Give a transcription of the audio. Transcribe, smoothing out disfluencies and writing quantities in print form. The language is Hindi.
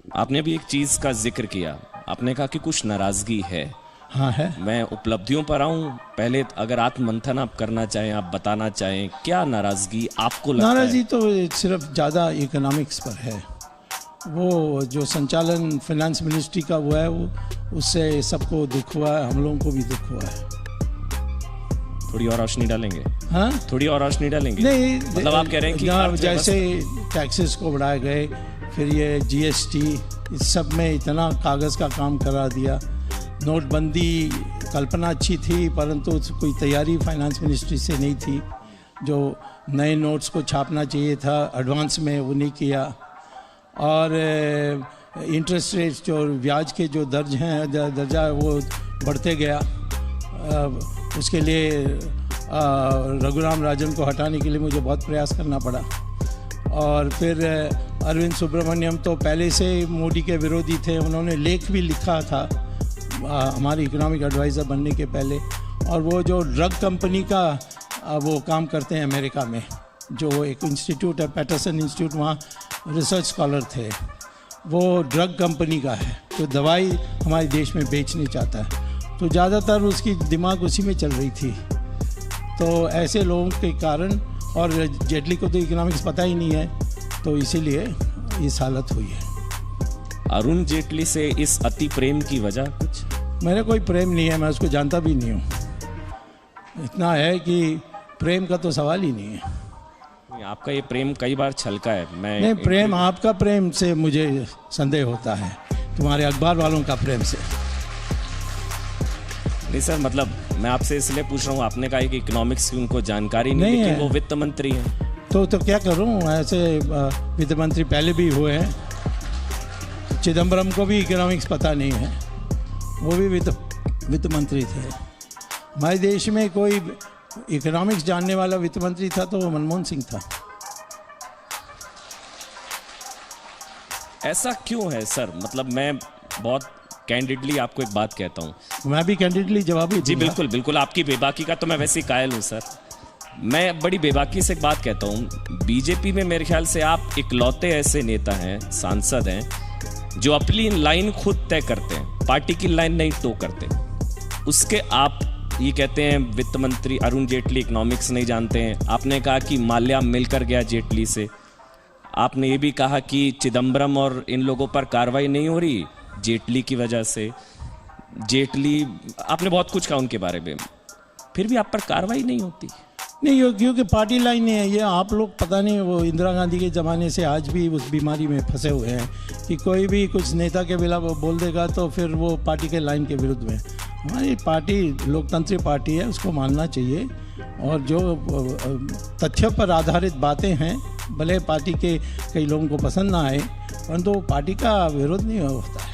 आपने भी एक चीज का जिक्र किया, आपने कहा कि कुछ नाराजगी है। हाँ है। मैं उपलब्धियों पर आऊं, पहले अगर आत्ममंथन आप करना चाहें, आप बताना चाहें क्या नाराजगी आपको लगता है? नाराज़गी तो सिर्फ ज़्यादा इकोनॉमिक्स पर है। वो जो संचालन फाइनेंस मिनिस्ट्री का हुआ है, वो उससे सबको दुख हुआ है, हम लोगों को भी दुख हुआ है। थोड़ी और रोशनी डालेंगे? हाँ, थोड़ी और रोशनी डालेंगे? नहीं, मतलब आप कह रहे हैं कि जैसे टैक्सेस को बढ़ाए गए, फिर ये जीएसटी, इस सब में इतना कागज़ का काम करा दिया। नोटबंदी कल्पना अच्छी थी, परंतु कोई तैयारी फाइनेंस मिनिस्ट्री से नहीं थी। जो नए नोट्स को छापना चाहिए था एडवांस में, वो नहीं किया। और इंटरेस्ट रेट्स, जो ब्याज के जो दर्जा है, वो बढ़ते गया। उसके लिए रघुराम राजन को हटाने के लिए मुझे बहुत प्रयास करना पड़ा। और फिर अरविंद सुब्रमण्यम तो पहले से मोदी के विरोधी थे, उन्होंने लेख भी लिखा था हमारे इकोनॉमिक एडवाइज़र बनने के पहले। और वो जो ड्रग कंपनी का वो काम करते हैं अमेरिका में, जो एक इंस्टीट्यूट है पैटरसन इंस्टीट्यूट, वहाँ रिसर्च स्कॉलर थे। वो ड्रग कंपनी का है, तो दवाई हमारे देश में बेचने चाहता है, तो ज़्यादातर उसकी दिमाग उसी में चल रही थी। तो ऐसे लोगों के कारण, और जेटली को तो इकोनॉमिक्स पता ही नहीं है, तो इसीलिए इस हालत हुई है। अरुण जेटली से इस अति प्रेम की वजह कुछ? मेरा कोई प्रेम नहीं है, मैं उसको जानता भी नहीं हूँ। इतना है कि प्रेम का तो सवाल ही नहीं है। आपका ये प्रेम कई बार छलका है। नहीं, प्रेम, आपका प्रेम से मुझे संदेह होता है, तुम्हारे अखबार वालों का प्रेम से नहीं सर, मतलब मैं आपसे इसलिए पूछ रहा हूँ, आपने कहा कि इकोनॉमिक्स की उनको जानकारी नहीं, लेकिन वो वित्त मंत्री हैं। तो क्या करूँ, ऐसे वित्त मंत्री पहले भी हुए हैं। चिदम्बरम को भी इकोनॉमिक्स पता नहीं है, वो भी वित्त मंत्री थे। हमारे देश में कोई इकोनॉमिक्स जानने वाला वित्त मंत्री था तो वो मनमोहन सिंह था। ऐसा क्यों है सर? मतलब मैं बहुत कैंडिडली आपको एक बात कहता हूँ। मैं भी कैंडिडली जवाब ही जी बिल्कुल बिल्कुल, आपकी बेबाकी का तो मैं वैसे ही कायल हूँ सर। मैं बड़ी बेबाकी से एक बात कहता हूँ, बीजेपी में मेरे ख्याल से आप इकलौते ऐसे नेता हैं, सांसद हैं, जो अपनी लाइन खुद तय करते हैं, पार्टी की लाइन नहीं टो करते। उसके आप ये कहते हैं वित्त मंत्री अरुण जेटली इकोनॉमिक्स नहीं जानते हैं। आपने कहा कि माल्या मिलकर गया जेटली से। आपने ये भी कहा कि चिदम्बरम और इन लोगों पर कार्रवाई नहीं हो रही जेटली की वजह से। जेटली, आपने बहुत कुछ कहा उनके बारे में, फिर भी आप पर कार्रवाई नहीं होती। नहीं, क्योंकि पार्टी लाइन नहीं है ये। आप लोग पता नहीं, वो इंदिरा गांधी के ज़माने से आज भी उस बीमारी में फंसे हुए हैं कि कोई भी कुछ नेता के बिना बोल देगा तो फिर वो पार्टी के लाइन के विरुद्ध में। हमारी पार्टी लोकतंत्री पार्टी है, उसको मानना चाहिए। और जो तथ्यों पर आधारित बातें हैं, भले पार्टी के कई लोगों को पसंद ना आए, परंतु पार्टी का विरोध नहीं होता।